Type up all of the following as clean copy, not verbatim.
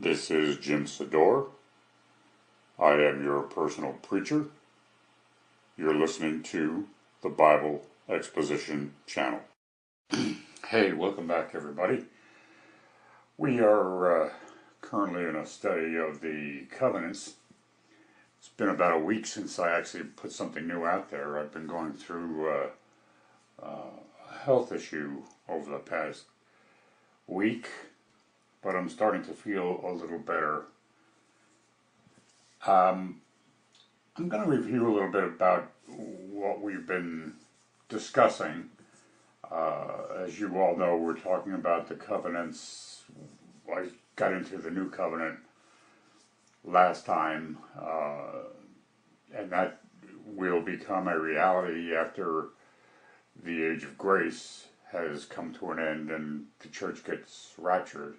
This is Jim Sedore. I am your personal preacher. You're listening to the Bible Exposition channel. Hey, welcome back everybody. We are currently in a study of the covenants. It's been about a week since I actually put something new out there. I've been going through a health issue over the past week, but I'm starting to feel a little better. I'm going to review a little bit about what we've been discussing. As you all know, we're talking about the covenants. I got into the new covenant last time, and that will become a reality after the age of grace has come to an end and the church gets raptured.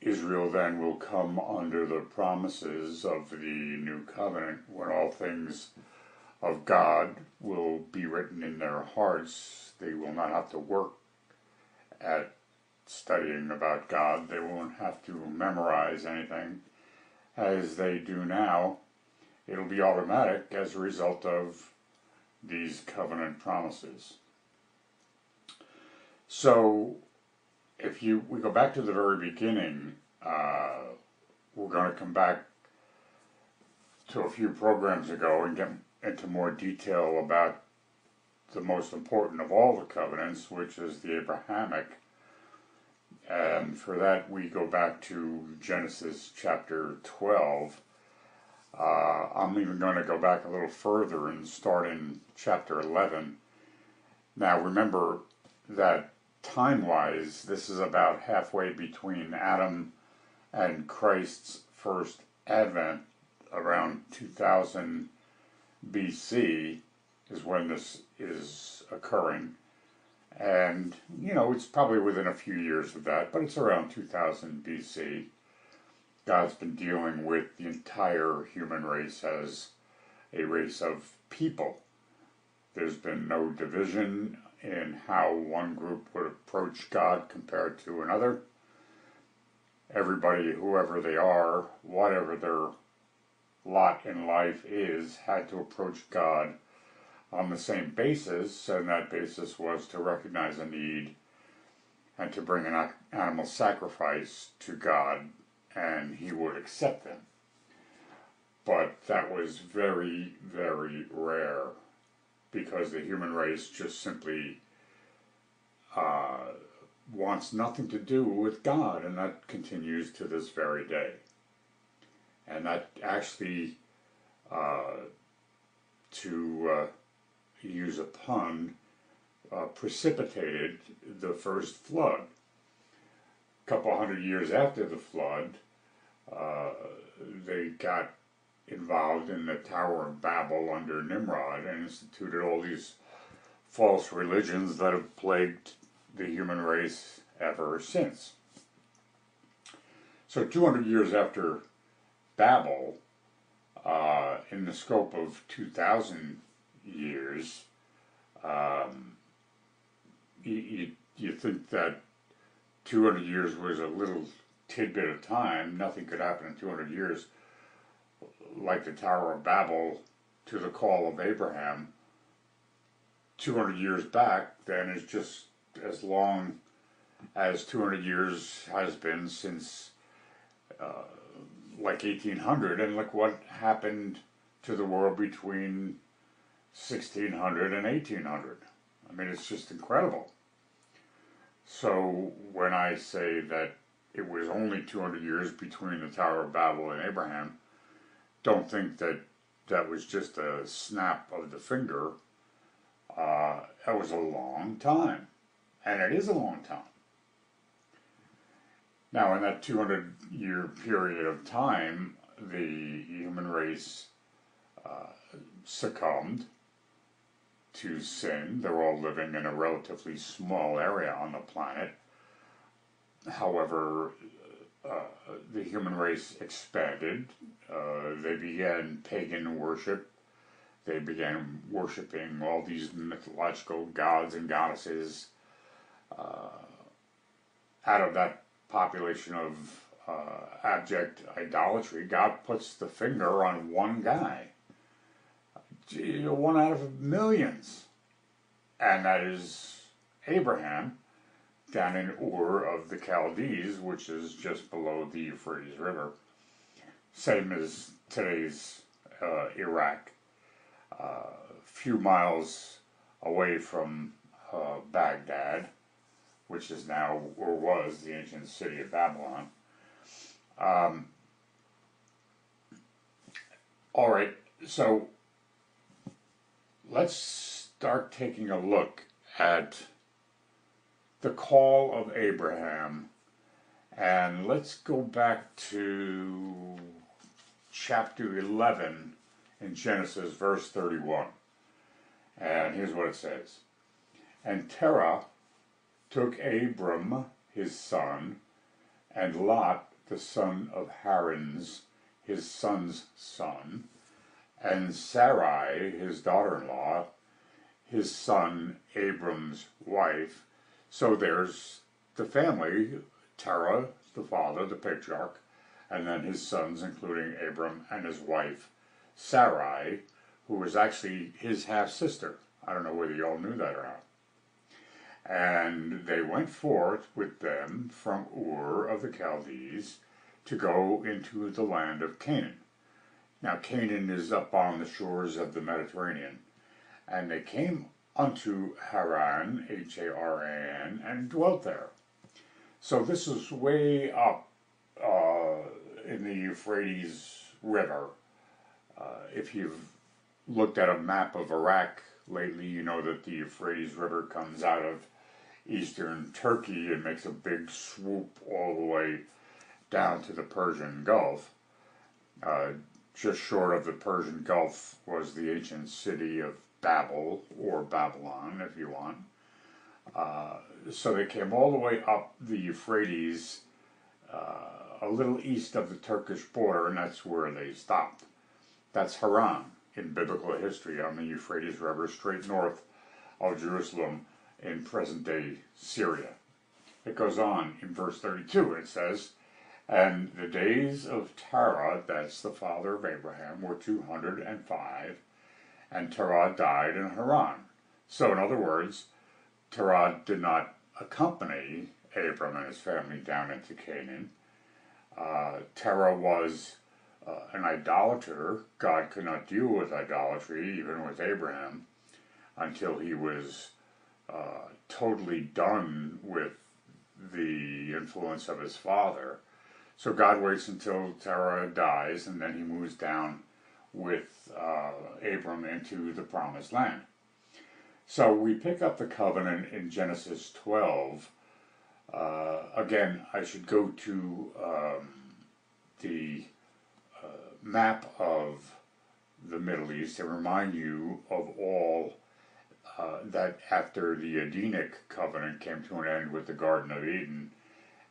Israel then will come under the promises of the new covenant when all things of God will be written in their hearts. They will not have to work at studying about God. They won't have to memorize anything as they do now. It'll be automatic as a result of these covenant promises. So if we go back to the very beginning, we're going to come back to a few programs ago and get into more detail about the most important of all the covenants, which is the Abrahamic. And for that we go back to Genesis chapter 12. I'm even going to go back a little further and start in chapter 11. Now remember that time-wise, this is about halfway between Adam and Christ's first advent. Around 2000 BC is when this is occurring. And, you know, it's probably within a few years of that, but it's around 2000 BC. God's been dealing with the entire human race as a race of people. There's been no division in how one group would approach God compared to another. Everybody, whoever they are, whatever their lot in life is, had to approach God on the same basis, and that basis was to recognize a need and to bring an animal sacrifice to God, and He would accept them. But that was very, very rare, because the human race just simply wants nothing to do with God, and that continues to this very day. And that actually, to use a pun, precipitated the first flood. A couple hundred years after the flood, they got involved in the Tower of Babel under Nimrod and instituted all these false religions that have plagued the human race ever since. So 200 years after Babel, in the scope of 2,000 years, you think that 200 years was a little tidbit of time. Nothing could happen in 200 years like the Tower of Babel to the call of Abraham. 200 years back then is just as long as 200 years has been since like 1800, and look what happened to the world between 1600 and 1800. I mean, it's just incredible. So when I say that it was only 200 years between the Tower of Babel and Abraham, don't think that that was just a snap of the finger. That was a long time, and it is a long time. Now, in that 200-year period of time, the human race succumbed to sin. They're all living in a relatively small area on the planet. However, the human race expanded. They began pagan worship. They began worshiping all these mythological gods and goddesses. Out of that population of abject idolatry, God puts the finger on one guy, one out of millions, and that is Abraham, down in Ur of the Chaldees, which is just below the Euphrates River, same as today's Iraq, a few miles away from Baghdad, which is now, or was, the ancient city of Babylon. All right, so let's start taking a look at the call of Abraham, and let's go back to chapter 11 in Genesis, verse 31. And here's what it says. And Terah took Abram his son, and Lot the son of Haran's his son's son, and Sarai his daughter-in-law, his son Abram's wife. So there's the family, Terah, the father, the patriarch, and then his sons, including Abram and his wife, Sarai, who was actually his half-sister. I don't know whether you all knew that or not. And they went forth with them from Ur of the Chaldees to go into the land of Canaan. Now Canaan is up on the shores of the Mediterranean. And they came unto Haran, Haran, and dwelt there. So this is way up in the Euphrates River. If you've looked at a map of Iraq lately, you know that the Euphrates River comes out of eastern Turkey and makes a big swoop all the way down to the Persian Gulf. Just short of the Persian Gulf was the ancient city of Babel, or Babylon, if you want. So they came all the way up the Euphrates, a little east of the Turkish border, and that's where they stopped. That's Haran in biblical history on the Euphrates River, straight north of Jerusalem in present-day Syria. It goes on in verse 32, and it says, and the days of Terah, that's the father of Abraham, were 205, and Terah died in Haran. So in other words, Terah did not accompany Abram and his family down into Canaan. Terah was an idolater. God could not deal with idolatry, even with Abraham, until he was totally done with the influence of his father. So God waits until Terah dies, and then he moves down with Abram into the promised land. So we pick up the covenant in Genesis 12. Again, I should go to the map of the Middle East and remind you of all that after the Edenic covenant came to an end with the Garden of Eden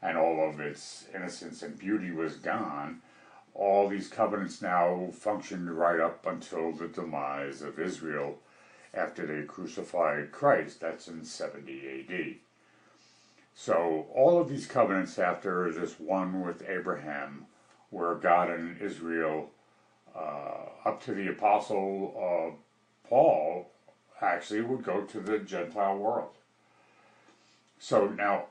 and all of its innocence and beauty was gone, all these covenants now functioned right up until the demise of Israel after they crucified Christ. That's in 70 AD. So all of these covenants after this one with Abraham, where God and Israel, up to the apostle Paul, actually would go to the Gentile world. So now,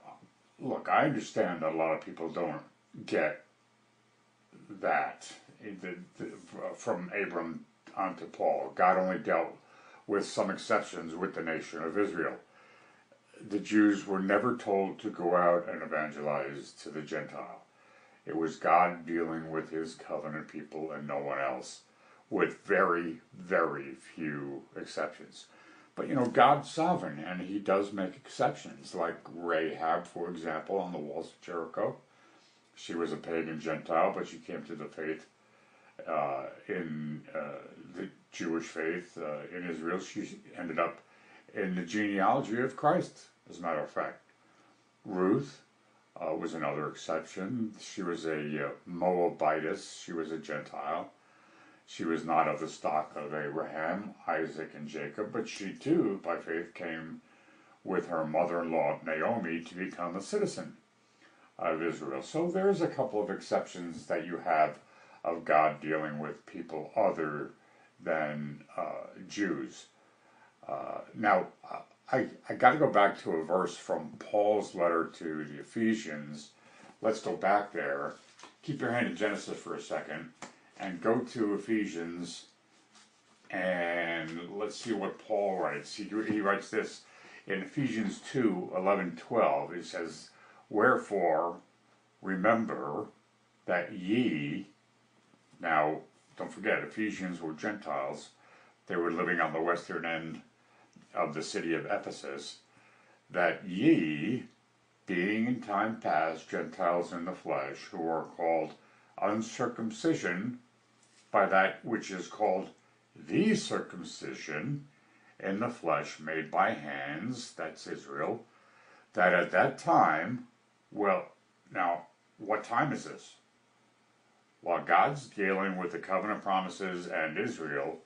look, I understand that a lot of people don't get that from Abram onto Paul. God only dealt with some exceptions with the nation of Israel. The Jews were never told to go out and evangelize to the Gentile. It was God dealing with his covenant people and no one else, with very, very few exceptions. But you know, God's sovereign, and he does make exceptions, like Rahab, for example, on the walls of Jericho. She was a pagan Gentile, but she came to the faith in the Jewish faith in Israel. She ended up in the genealogy of Christ, as a matter of fact. Ruth was another exception. She was a Moabitess. She was a Gentile. She was not of the stock of Abraham, Isaac, and Jacob, but she too, by faith, came with her mother-in-law Naomi to become a citizen of Israel. So there's a couple of exceptions that you have of God dealing with people other than Jews. I got to go back to a verse from Paul's letter to the Ephesians. Let's go back there. Keep your hand in Genesis for a second and go to Ephesians, and let's see what Paul writes. He writes this in Ephesians 2:11-12. He says, "Wherefore, remember that ye," now don't forget, Ephesians were Gentiles. They were living on the western end of the city of Ephesus, "that ye, being in time past Gentiles in the flesh, who are called uncircumcision by that which is called the circumcision in the flesh made by hands," that's Israel, "that at that time," well, now, what time is this? While God's dealing with the covenant promises and Israel,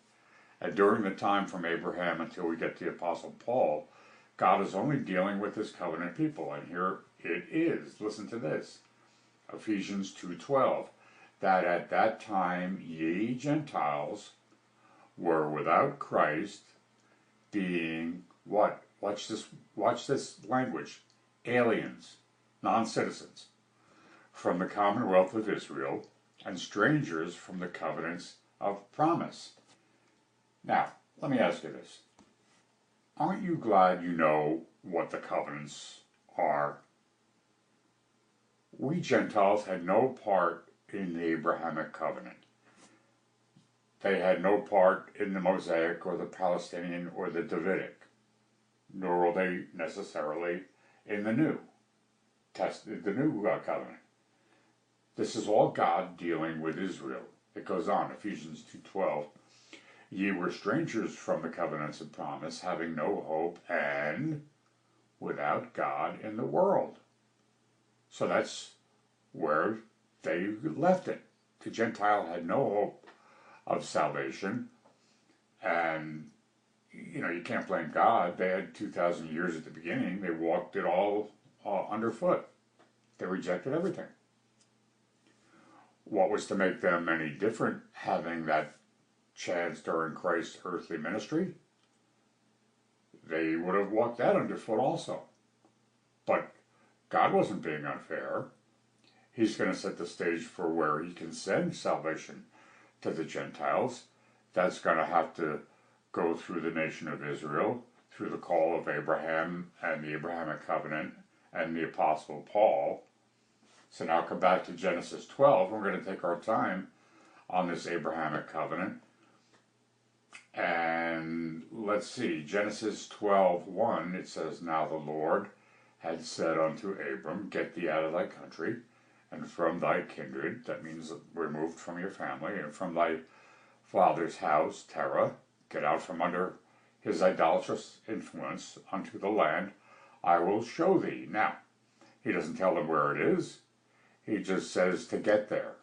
and during the time from Abraham until we get to the Apostle Paul, God is only dealing with his covenant people. And here it is. Listen to this. Ephesians 2:12. "That at that time ye Gentiles were without Christ, being" what? Watch this language. "Aliens, non-citizens, from the commonwealth of Israel, and strangers from the covenants of promise." Now, let me ask you this. Aren't you glad you know what the covenants are? We Gentiles had no part in the Abrahamic covenant. They had no part in the Mosaic or the Palestinian or the Davidic, nor were they necessarily in the New covenant. This is all God dealing with Israel. It goes on, Ephesians 2:12. "Ye were strangers from the covenants of promise, having no hope, and without God in the world." So that's where they left it. The Gentile had no hope of salvation, and you can't blame God. They had 2,000 years at the beginning. They walked it all underfoot. They rejected everything. What was to make them any different having that chance during Christ's earthly ministry? They would have walked that underfoot also. But God wasn't being unfair. He's going to set the stage for where he can send salvation to the Gentiles. That's going to have to go through the nation of Israel, through the call of Abraham and the Abrahamic covenant and the Apostle Paul. So now come back to Genesis 12. We're going to take our time on this Abrahamic covenant. And let's see, Genesis 12:1, it says, "Now the Lord had said unto Abram, Get thee out of thy country, and from thy kindred," that means removed from your family, "and from thy father's house, Terah," get out from under his idolatrous influence, "unto the land I will show thee." Now, he doesn't tell them where it is. He just says to get there.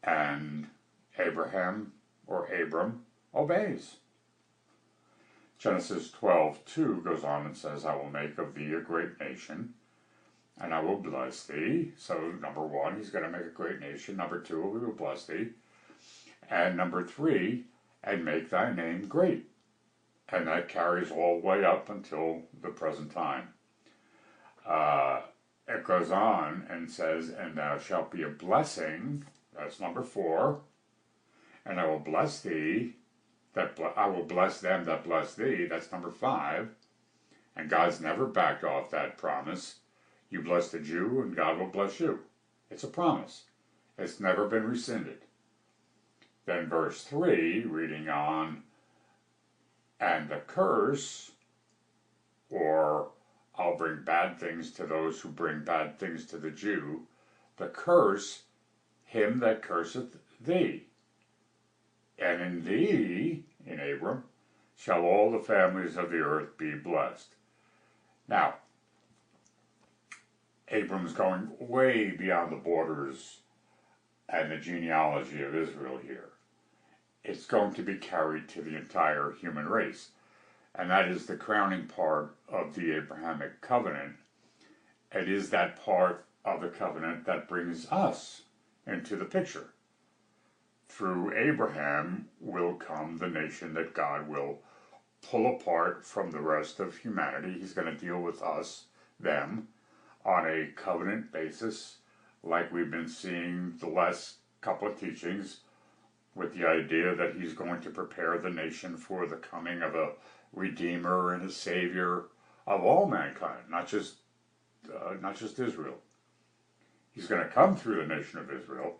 And Abram obeys. Genesis 12:2 goes on and says, "I will make of thee a great nation, and I will bless thee." So number one, he's going to make a great nation. Number two, we will bless thee. And number three, "and make thy name great." And that carries all the way up until the present time. It goes on and says, "And thou shalt be a blessing." That's number 4. "And I will bless thee, I will bless them that bless thee." That's number 5. And God's never backed off that promise. You bless the Jew and God will bless you. It's a promise. It's never been rescinded. Then verse 3, reading on, "And the curse," or "I'll bring bad things to those who bring bad things to the Jew, the curse, him that curseth thee. And in thee," in Abram, "shall all the families of the earth be blessed." Now, Abram's going way beyond the borders and the genealogy of Israel here. It's going to be carried to the entire human race. And that is the crowning part of the Abrahamic covenant. It is that part of the covenant that brings us into the picture. Through Abraham will come the nation that God will pull apart from the rest of humanity. He's going to deal with us, them, on a covenant basis, like we've been seeing the last couple of teachings, with the idea that he's going to prepare the nation for the coming of a Redeemer and a Savior of all mankind, not just Israel. He's going to come through the nation of Israel,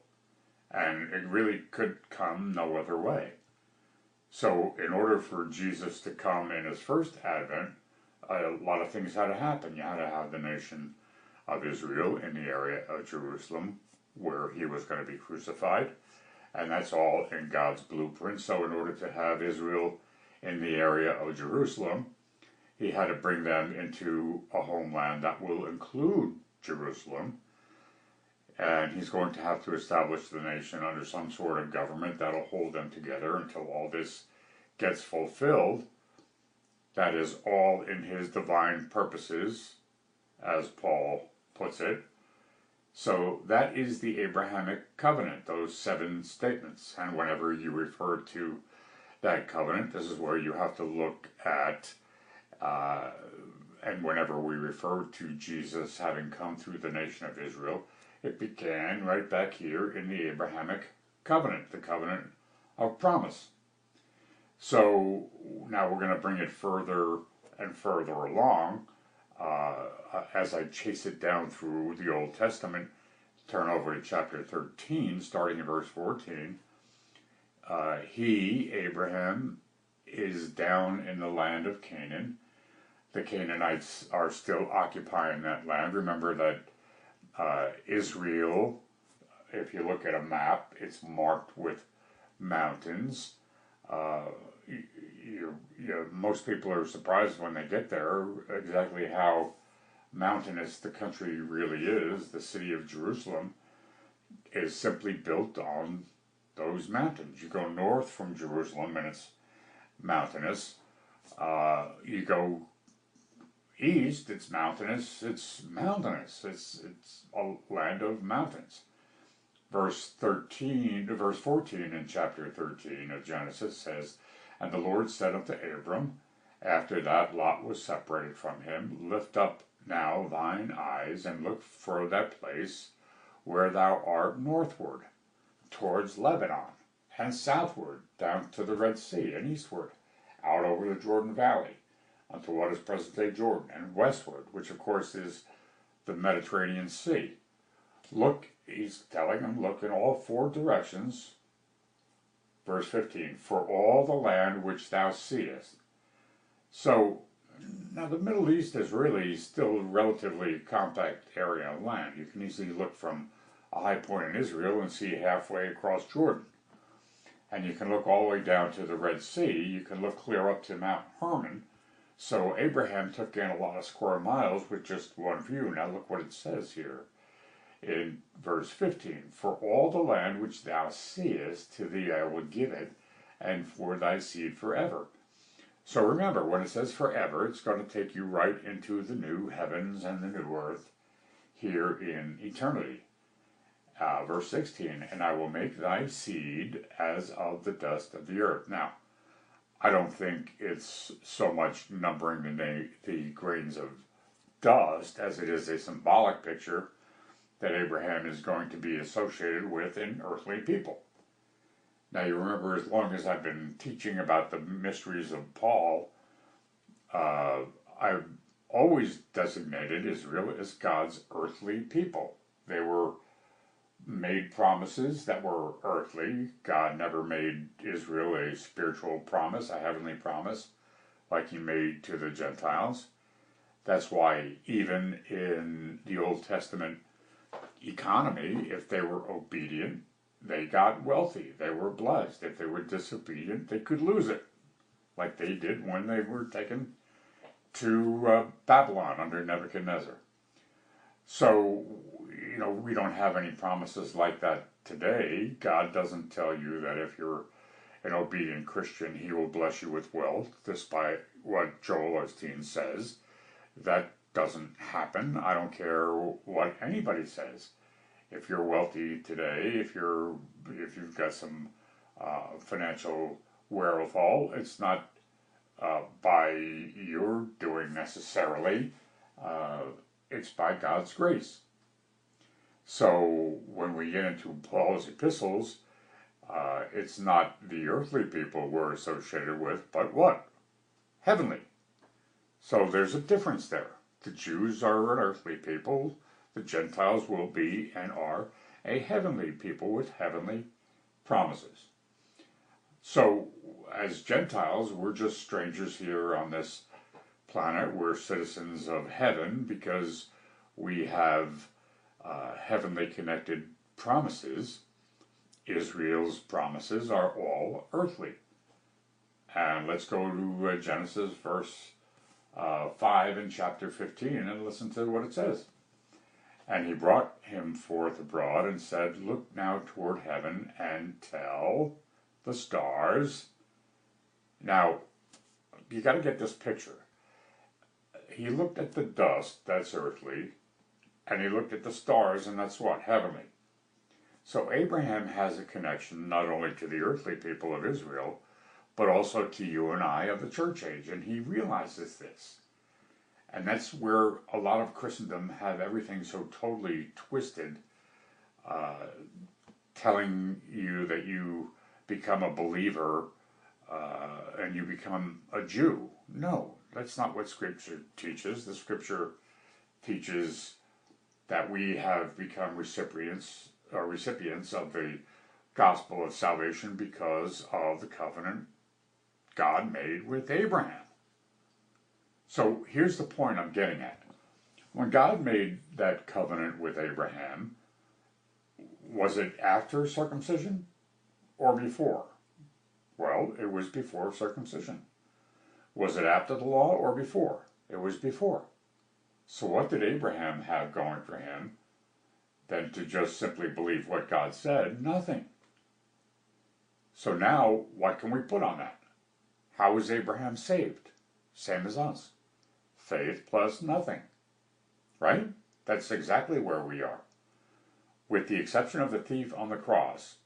and it really could come no other way. So in order for Jesus to come in his first advent, a lot of things had to happen. You had to have the nation of Israel in the area of Jerusalem where he was going to be crucified, and that's all in God's blueprint. So in order to have Israel in the area of Jerusalem, he had to bring them into a homeland that will include Jerusalem, and he's going to have to establish the nation under some sort of government that'll hold them together until all this gets fulfilled. That is all in his divine purposes, as Paul puts it. So that is the Abrahamic covenant, those 7 statements. And whenever you refer to that covenant, this is where you have to look at, and whenever we refer to Jesus having come through the nation of Israel, it began right back here in the Abrahamic covenant, the covenant of promise. So now we're going to bring it further and further along as I chase it down through the Old Testament. Turn over to chapter 13, starting in verse 14. Abraham, is down in the land of Canaan. The Canaanites are still occupying that land. Remember that Israel, if you look at a map, it's marked with mountains. Most people are surprised when they get there exactly how mountainous the country really is. The city of Jerusalem is simply built on those mountains. You go north from Jerusalem and it's mountainous. You go east, it's mountainous. It's a land of mountains. Verse 14 in chapter 13 of Genesis says, "And the Lord said unto Abram, after that Lot was separated from him, Lift up now thine eyes, and look for that place where thou art northward, towards Lebanon, and southward down to the Red Sea, and eastward, out over the Jordan Valley, unto what is present-day Jordan, and westward," which of course is the Mediterranean Sea. Look, he's telling them, look in all 4 directions. Verse 15, "For all the land which thou seest." So, now the Middle East is really still a relatively compact area of land. You can easily look from a high point in Israel and see halfway across Jordan. And you can look all the way down to the Red Sea. You can look clear up to Mount Hermon. So Abraham took in a lot of square miles with just one view. Now look what it says here in verse 15. "For all the land which thou seest, to thee I will give it, and for thy seed forever." So remember, when it says forever, it's going to take you right into the new heavens and the new earth here in eternity. Verse 16, "And I will make thy seed as of the dust of the earth." Now, I don't think it's so much numbering the grains of dust as it is a symbolic picture that Abraham is going to be associated with in earthly people. Now you remember, as long as I've been teaching about the mysteries of Paul, I've always designated Israel as God's earthly people. They were made promises that were earthly. God never made Israel a spiritual promise, a heavenly promise, like he made to the Gentiles. That's why even in the Old Testament economy, if they were obedient, they got wealthy, they were blessed. If they were disobedient, they could lose it, like they did when they were taken to Babylon under Nebuchadnezzar. So, we don't have any promises like that today. God doesn't tell you that if you're an obedient Christian, he will bless you with wealth, despite what Joel Osteen says, that doesn't happen. I don't care what anybody says. If you're wealthy today, if you've got some financial wherewithal, it's not by your doing necessarily. It's by God's grace. So when we get into Paul's epistles, it's not the earthly people we're associated with, but what? Heavenly. So there's a difference there. The Jews are an earthly people. The Gentiles will be and are a heavenly people with heavenly promises. So as Gentiles, we're just strangers here on this planet. We're citizens of heaven because we have heavenly connected promises. Israel's promises are all earthly. And let's go to Genesis verse 5 in chapter 15 and listen to what it says. And he brought him forth abroad and said, Look now toward heaven and tell the stars. Now, you got to get this picture. He looked at the dust, that's earthly, and he looked at the stars, and that's what? Heavenly. So Abraham has a connection not only to the earthly people of Israel, but also to you and I of the church age, and he realizes this. And that's where a lot of Christendom have everything so totally twisted, telling you that you become a believer and you become a Jew. No, that's not what Scripture teaches. The Scripture teaches that we have become recipients of the gospel of salvation because of the covenant God made with Abraham. So here's the point I'm getting at. When God made that covenant with Abraham, was it after circumcision or before? Well, it was before circumcision. Was it after the law or before? It was before. So what did Abraham have going for him than to just simply believe what God said? Nothing. So now, what can we put on that? How was Abraham saved? Same as us. Faith plus nothing. Right? That's exactly where we are. With the exception of the thief on the cross,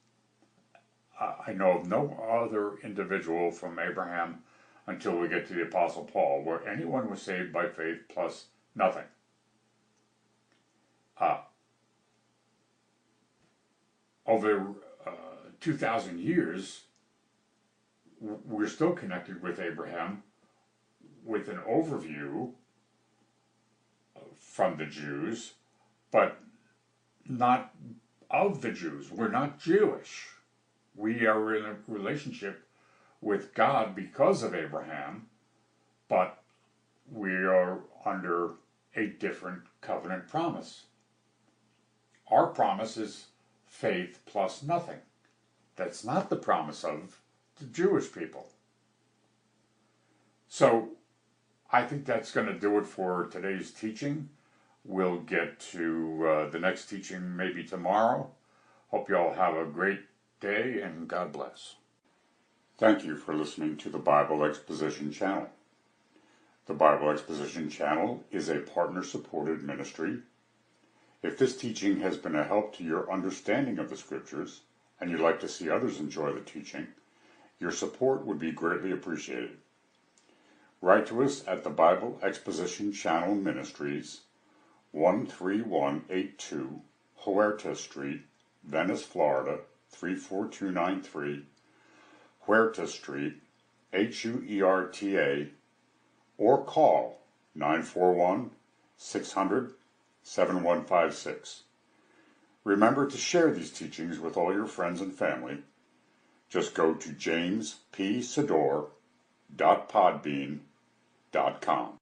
I know of no other individual from Abraham until we get to the Apostle Paul where anyone was saved by faith plus nothing. Over 2,000 years, we're still connected with Abraham with an overview from the Jews, but not of the Jews. We're not Jewish. We are in a relationship with God because of Abraham, but we are under a different covenant promise. Our promise is faith plus nothing. That's not the promise of the Jewish people. So I think that's going to do it for today's teaching. We'll get to the next teaching maybe tomorrow. Hope you all have a great day and God bless. Thank you for listening to the Bible Exposition channel. The Bible Exposition channel is a partner-supported ministry. If this teaching has been a help to your understanding of the Scriptures, and you'd like to see others enjoy the teaching, your support would be greatly appreciated. Write to us at the Bible Exposition Channel Ministries, 13182 Huerta Street, Venice, Florida, 34293, Huerta Street, Huerta, or call 941-600-7156. Remember to share these teachings with all your friends and family. Just go to jamespsedore.podbean.com.